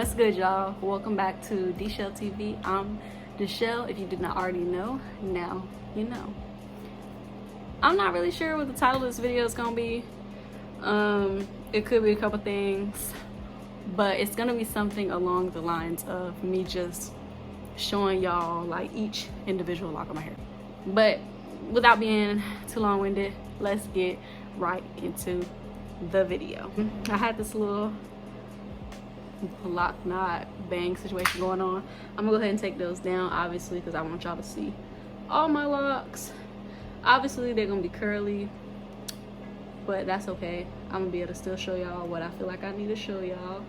What's good, y'all? Welcome back to Deshell TV. I'm Deshell. If you did not already know, now you know. I'm not really sure what the title of this video is gonna be. It could be a couple things, but it's gonna be something along the lines of me just showing y'all like each individual lock of my hair. But without being too long-winded, let's get right into the video. I had this little lock knot bang situation going on. I'm gonna go ahead and take those down, obviously, because I want y'all to see all my locks. Obviously they're gonna be curly, but that's okay. I'm gonna be able to still show y'all what I feel like I need to show y'all.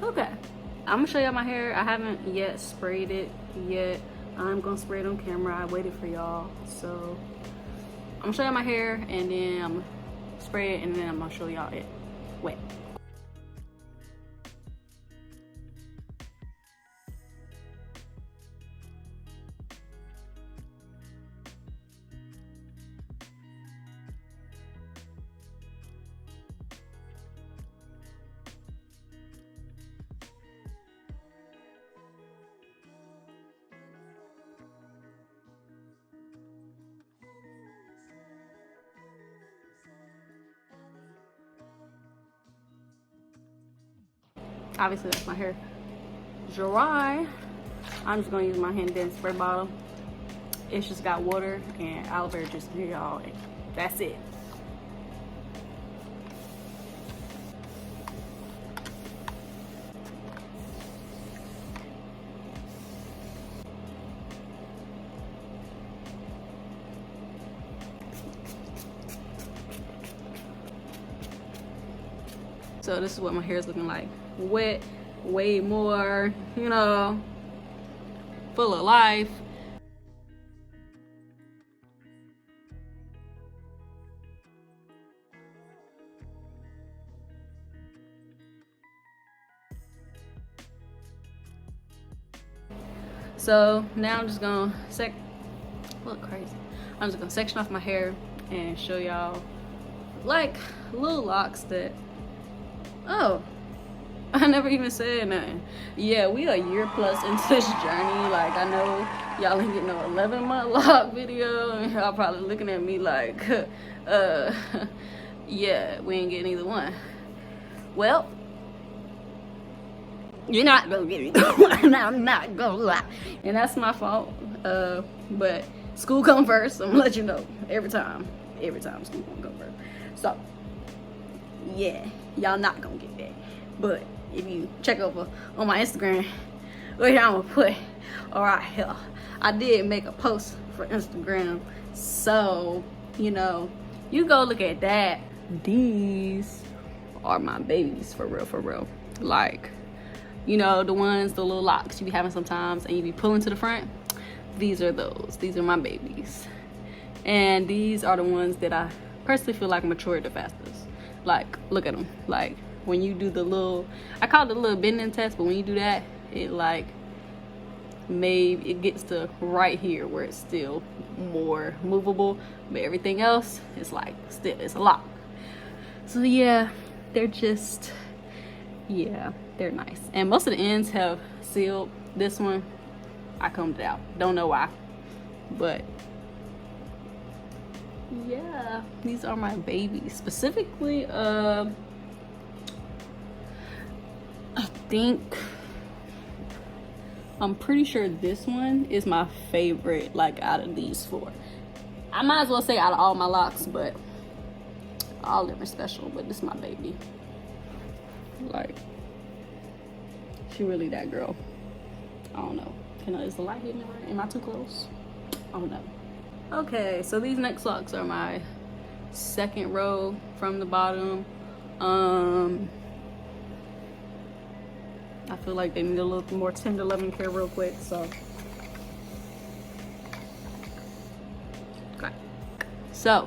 Okay, I'm gonna show y'all my hair. I haven't yet sprayed it yet. I'm gonna spray it on camera. I waited for y'all, so I'm gonna show y'all my hair and then I'm gonna spray it and then I'm gonna show y'all it wet. Obviously that's my hair dry. I'm just gonna use my hand dip spray bottle. It's just got water and aloe vera juice in here, y'all. That's it. So this is what my hair is looking like. Wet, way more, you know, full of life. So now I'm just gonna look crazy. I'm just gonna section off my hair and show y'all like little locks that, oh, I never even said nothing. Yeah, we a year plus into this journey. Like, I know y'all ain't getting no 11-month lock video and y'all probably looking at me like, yeah, we ain't getting either one. Well, you're not gonna get either one. I'm not gonna lie. And that's my fault. But school come first. I'm gonna let you know every time school gonna come first. So, yeah, y'all not gonna get that. But if you check over on my Instagram, where I'm gonna put, all right, here, I did make a post for Instagram, so you know, you go look at that. These are my babies, for real. Like, you know, the little locks you be having sometimes and you be pulling to the front. These are those. These are my babies, and these are the ones that I personally feel like matured the fastest. Like, look at them. Like, when you do the little, I call it the little bending test, but when you do that, it like maybe it gets to right here where it's still more movable, but everything else is like still, it's a lock. So yeah, they're just, yeah, they're nice. And most of the ends have sealed. This one I combed it out, don't know why, but yeah, these are my babies. Specifically, I'm pretty sure this one is my favorite, like, out of these four. I might as well say out of all my locks, but all of them are special, but this is my baby. Like, She really that girl. I don't know. Is the light hitting me right? Am I too close? I don't know. Okay, so these next locks are my second row from the bottom. I feel like they need a little more tender loving care real quick, so. Okay. So,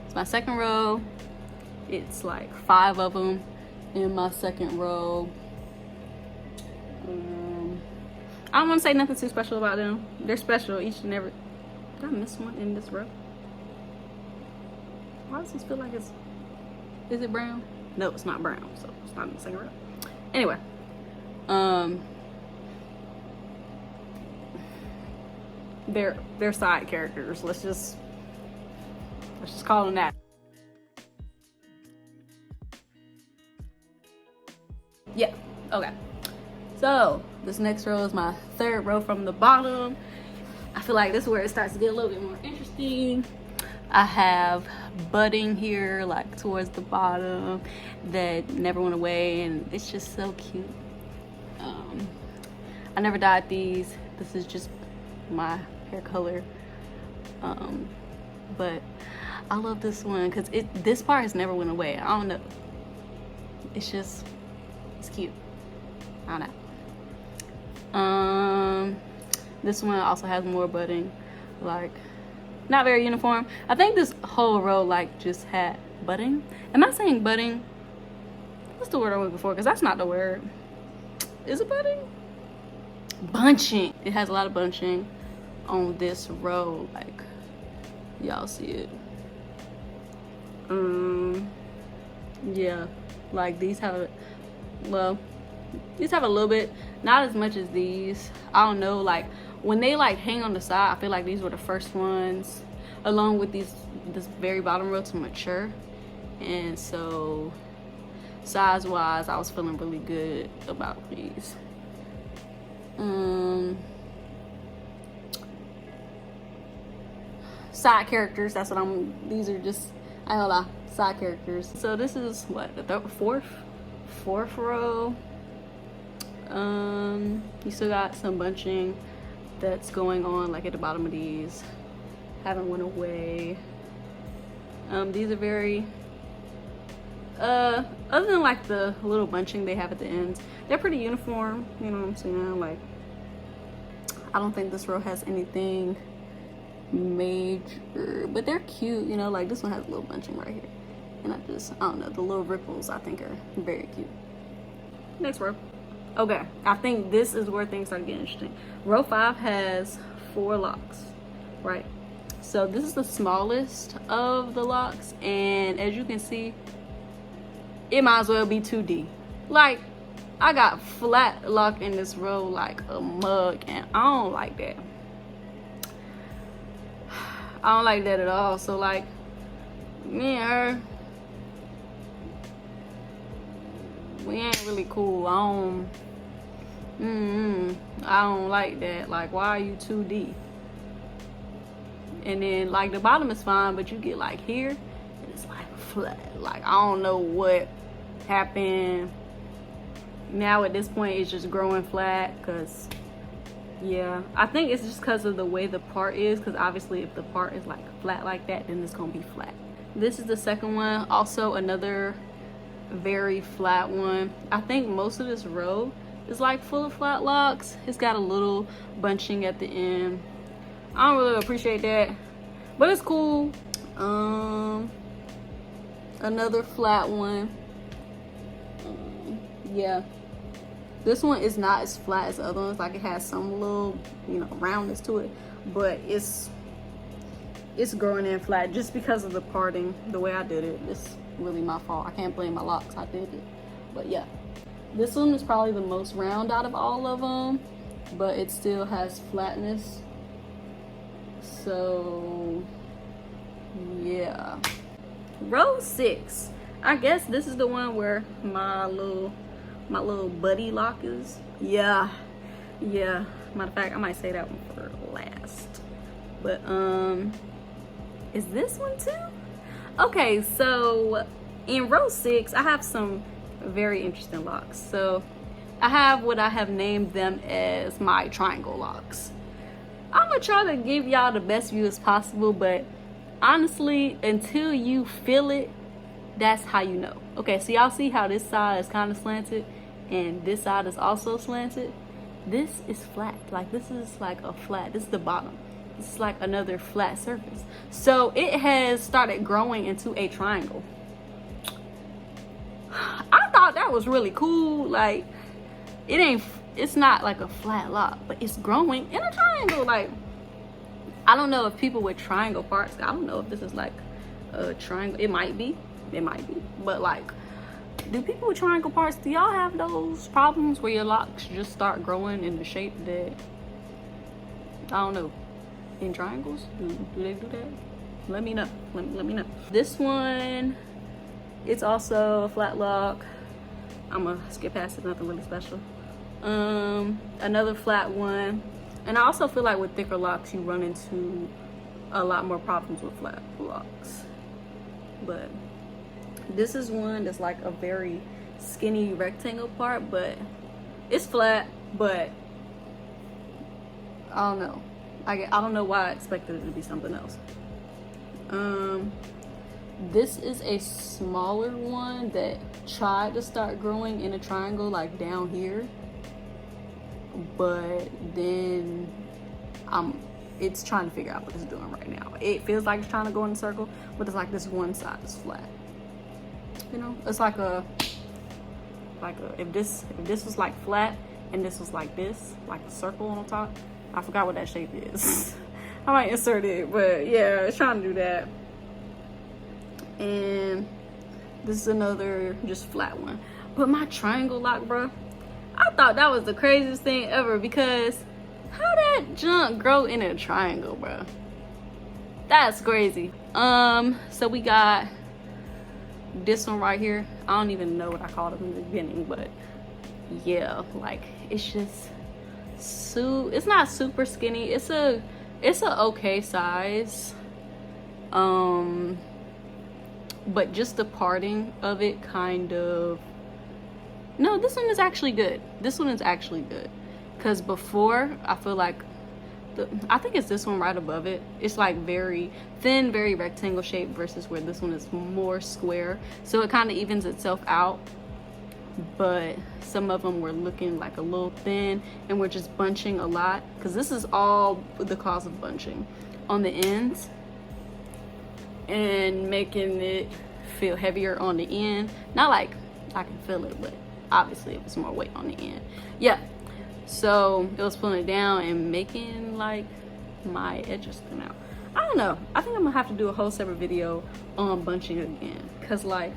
it's my second row. It's like 5 of them in my second row. I don't want to say nothing too special about them. They're special each and every. Did I miss one in this row? Why does this feel like it's... Is it brown? No, it's not brown, so it's not in the second row. Anyway. They're side characters. Let's just call them that. Yeah, okay. So this next row is my third row from the bottom. I feel like this is where it starts to get a little bit more interesting. I have budding here, like towards the bottom, that never went away, and it's just so cute. I never dyed these. This is just my hair color. But I love this one because this part has never went away. I don't know. It's cute. I don't know. This one also has more budding, like not very uniform. I think this whole row like just had budding. Am I saying budding? What's the word I'm looking for? Because that's not the word. Is it budding? Bunching. It has a lot of bunching on this row. Like, y'all see it. Yeah, like these have a little bit, not as much as these. I don't know, like when they like hang on the side, I feel like these were the first ones along with this very bottom row to mature. And so size wise, I was feeling really good about these. Side characters, that's what these are just, I don't know, side characters. So this is what, the fourth row. You still got some bunching that's going on like at the bottom of these. Haven't went away. These are very other than like the little bunching they have at the ends, they're pretty uniform, you know what I'm saying? Like, I don't think this row has anything major, but they're cute, you know, like this one has a little bunching right here. And I don't know, the little ripples I think are very cute. Next row. Okay, I think this is where things start getting interesting. Row 5 has 4 locks, right? So this is the smallest of the locks, and as you can see, it might as well be 2D. Like, I got flat lock in this row like a mug, and I don't like that. I don't like that at all. So like, me and her, we ain't really cool. I don't like that. Like, why are you 2D? And then like the bottom is fine, but you get like here, and it's like flat. Like, I don't know what happened. Now at this point it's just growing flat, because yeah, I think it's just because of the way the part is, because obviously if the part is like flat like that, then it's gonna be flat. This is the second one, also another very flat one. I think most of this row is like full of flat locks. It's got a little bunching at the end. I don't really appreciate that, but it's cool. Another flat one. Yeah, this one is not as flat as the other ones. Like, it has some little, you know, roundness to it, but it's growing in flat just because of the parting, the way I did it. It's really my fault. I can't blame my locks. I did it. But yeah, this one is probably the most round out of all of them, but it still has flatness. So yeah. Row 6. I guess this is the one where my little buddy lock is. Yeah. Matter of fact, I might say that one for last. But is this one too? Okay, so in row 6, I have some very interesting locks. So I have what I have named them as my triangle locks. I'm gonna try to give y'all the best view as possible, but honestly, until you feel it, that's how you know. Okay, so y'all see how this side is kind of slanted and this side is also slanted? This is flat. Like, this is like a flat. This is the bottom. This is like another flat surface. So it has started growing into a triangle. I thought that was really cool. Like, it's not like a flat lock, but it's growing in a triangle. Like, I don't know if people with triangle parts, I don't know if this is like a triangle. It might be, but like, do people with triangle parts, do y'all have those problems where your locks just start growing in the shape that, I don't know, in triangles? Do they do that? Let me know. Let me know. This one, it's also a flat lock. I'm gonna skip past it, nothing really special. Another flat one. And I also feel like with thicker locks, you run into a lot more problems with flat locks. But this is one that's like a very skinny rectangle part, but it's flat, but I don't know. I don't know why I expected it to be something else. This is a smaller one that tried to start growing in a triangle like down here, but then it's trying to figure out what it's doing right now. It feels like it's trying to go in a circle, but it's like this one side is flat. You know, it's like a if this was like flat and this was like this, like a circle on top. I forgot what that shape is. I might insert it, but yeah, it's trying to do that. And this is another just flat one. But my triangle lock, bro, I thought that was the craziest thing ever, because how that junk grow in a triangle, bro? That's crazy. So we got this one right here. I don't even know what I called it in the beginning, but yeah, like, it's just it's not super skinny. It's a okay size. But just the parting of it kind of, no, this one is actually good. This one is actually good, because before, I feel like I think it's this one right above it. It's like very thin, very rectangle shape, versus where this one is more square. So it kind of evens itself out. But some of them were looking like a little thin, and we're just bunching a lot, because this is all the cause of bunching on the ends and making it feel heavier on the end. Not like I can feel it, but obviously it was more weight on the end. Yeah, so it was pulling it down and making like my edges come out. I don't know, I think I'm gonna have to do a whole separate video on bunching again, because like,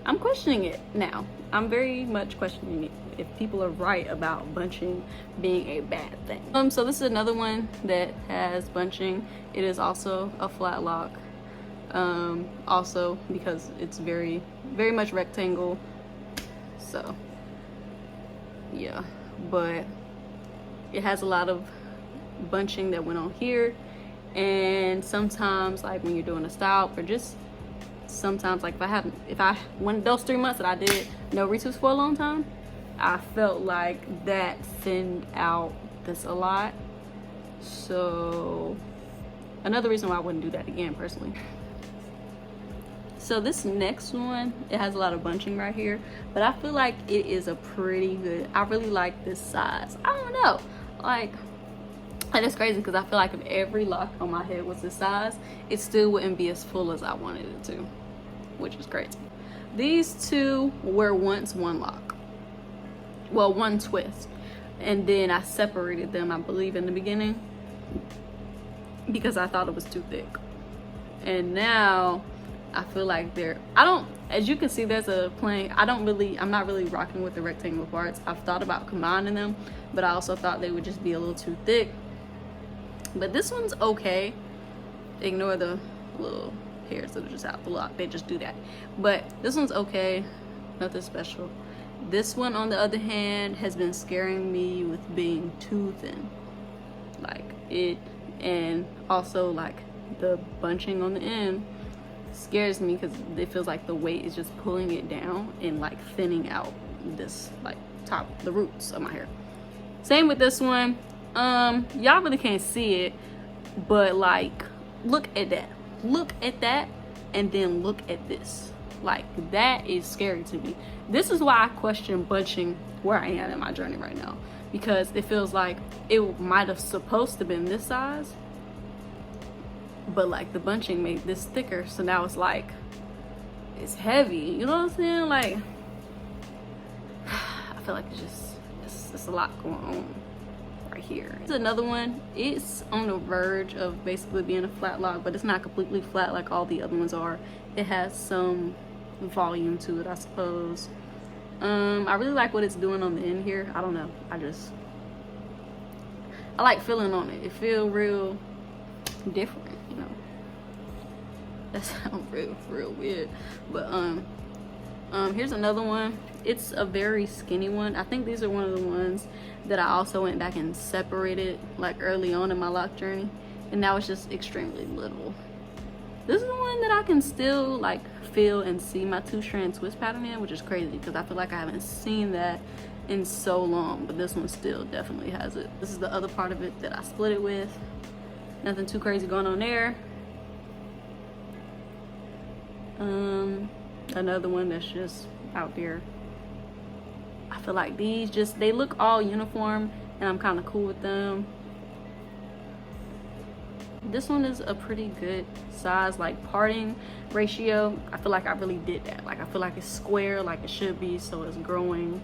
I'm questioning it now. I'm very much questioning it, if people are right about bunching being a bad thing. So this is another one that has bunching. It is also a flat lock. Also because it's very much rectangle. So yeah, but it has a lot of bunching that went on here. And sometimes, like when you're doing a style, or just sometimes, like if I went those 3 months that I did no retweets for a long time, I felt like that thinned out this a lot. So another reason why I wouldn't do that again personally. So this next one, it has a lot of bunching right here, but I feel like it is a pretty good, I really like this size. I don't know, like, and it's crazy because I feel like if every lock on my head was this size, it still wouldn't be as full as I wanted it to, which is crazy. These two were once one lock, well, one twist, and then I separated them, I believe, in the beginning because I thought it was too thick. And now I feel like as you can see, there's a plane. I'm not really rocking with the rectangle parts. I've thought about combining them, but I also thought they would just be a little too thick. But this one's okay. Ignore the little hairs that are just out the lock. They just do that. But this one's okay. Nothing special. This one, on the other hand, has been scaring me with being too thin. Like it, and also like the bunching on the end scares me because it feels like the weight is just pulling it down and like thinning out this like the roots of my hair. Same with this one. Y'all really can't see it, but like, look at that. Look at that, and then look at this. Like, that is scary to me. This is why I question bunching where I am in my journey right now, because it feels like it might have supposed to been this size, but like the bunching made this thicker, so now it's like it's heavy. You know what I'm saying? Like, I feel like it's a lot going on right here. Here's another one. It's on the verge of basically being a flat lock, but it's not completely flat like all the other ones are. It has some volume to it, I suppose. I really like what it's doing on the end here. I don't know, I like feeling on it. It feels real different, you know. That sounds real weird. But here's another one. It's a very skinny one. I think these are one of the ones that I also went back and separated like early on in my lock journey, and now it's just extremely little. This is the one that I can still like feel and see my 2-strand twist pattern in, which is crazy because I feel like I haven't seen that in so long, but this one still definitely has it. This is the other part of it that I split it with. Nothing too crazy going on there. Another one that's just out there. I feel like these they look all uniform, and I'm kind of cool with them. This one is a pretty good size, like parting ratio. I feel like I really did that. Like, I feel like it's square like it should be, so it's growing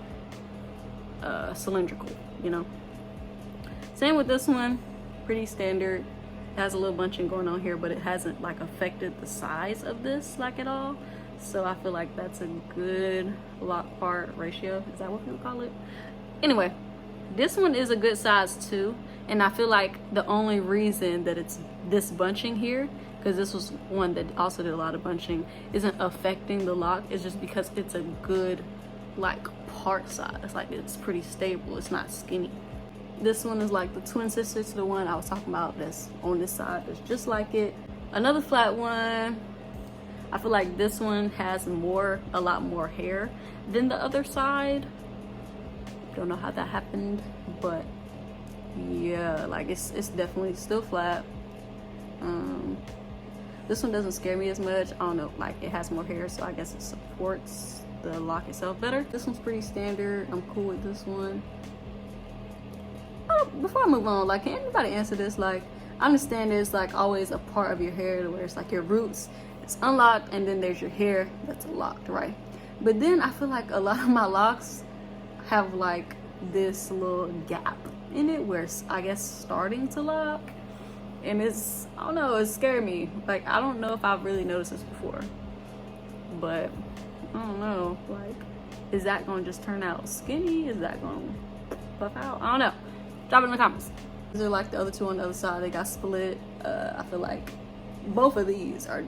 cylindrical, you know. Same with this one, pretty standard. It has a little bunching going on here, but it hasn't like affected the size of this like at all. So I feel like that's a good lock part ratio. Is that what people call it? Anyway, this one is a good size too. And I feel like the only reason that it's this bunching here, because this was one that also did a lot of bunching, isn't affecting the lock, is just because it's a good like part size. Like, it's pretty stable, it's not skinny. This one is like the twin sister to the one I was talking about that's on this side, that's just like it. Another flat one. I feel like this one has a lot more hair than the other side. Don't know how that happened, but yeah, like it's definitely still flat. This one doesn't scare me as much. I don't know, like it has more hair, so I guess it supports the lock itself better. This one's pretty standard. I'm cool with this one. Before I move on, like, can anybody answer this? Like, I understand there's like always a part of your hair where it's like your roots, it's unlocked, and then there's your hair that's locked, right? But then I feel like a lot of my locks have like this little gap in it where it's, I guess, starting to lock, and it's, I don't know, it's scared me. Like, I don't know if I've really noticed this before, but I don't know, like, is that gonna just turn out skinny? Is that gonna puff out? I don't know. Drop it in the comments. These are like the other two on the other side. They got split. I feel like both of these are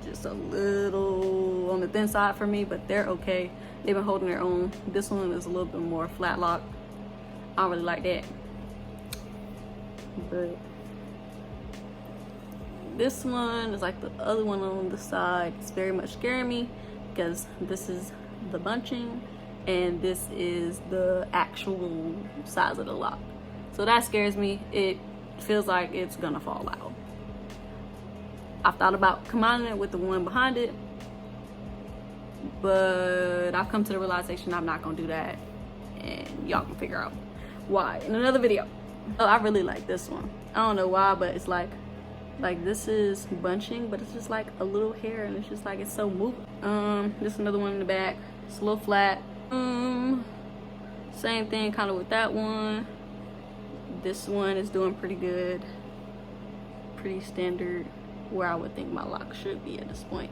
just a little on the thin side for me, but they're okay. They've been holding their own. This one is a little bit more flat lock. I don't really like that. But this one is like the other one on the side. It's very much scaring me because this is the bunching and this is the actual size of the lock. So that scares me. It feels like it's gonna fall out. I've thought about combining it with the one behind it, but I've come to the realization I'm not gonna do that, and y'all can figure out why in another video. Oh, I really like this one. I don't know why, but it's like this is bunching, but it's just like a little hair, and it's just like it's so moving. This is another one in the back. It's a little flat. Same thing kind of with that one. This one is doing pretty good, pretty standard, where I would think my lock should be at this point.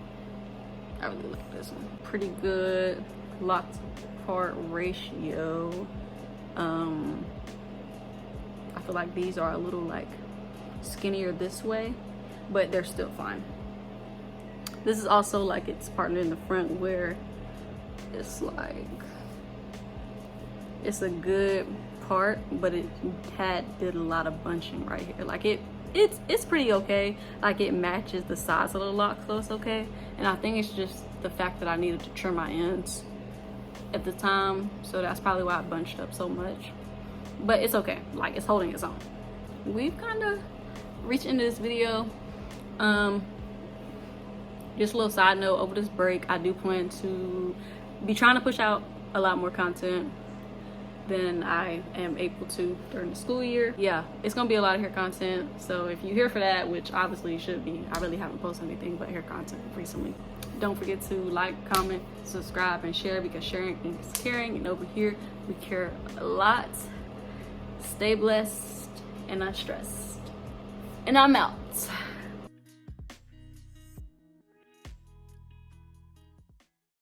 I really like this one. Pretty good lock part ratio. I feel like these are a little like skinnier this way, but they're still fine. This is also like it's partnered in the front where it's like it's a good part, but it did a lot of bunching right here. Like it's pretty okay. Like it matches the size of the lock, so it's okay. And I think it's just the fact that I needed to trim my ends at the time, so that's probably why I bunched up so much. But it's okay, like it's holding its own. We've kind of reached into this video. Just a little side note, over this break I do plan to be trying to push out a lot more content than I am able to during the school year. Yeah, it's gonna be a lot of hair content, so if you're here for that, which obviously you should be, I really haven't posted anything but hair content recently. Don't forget to like, comment, subscribe, and share, because sharing is caring, and over here we care a lot. Stay blessed and unstressed, and I'm out.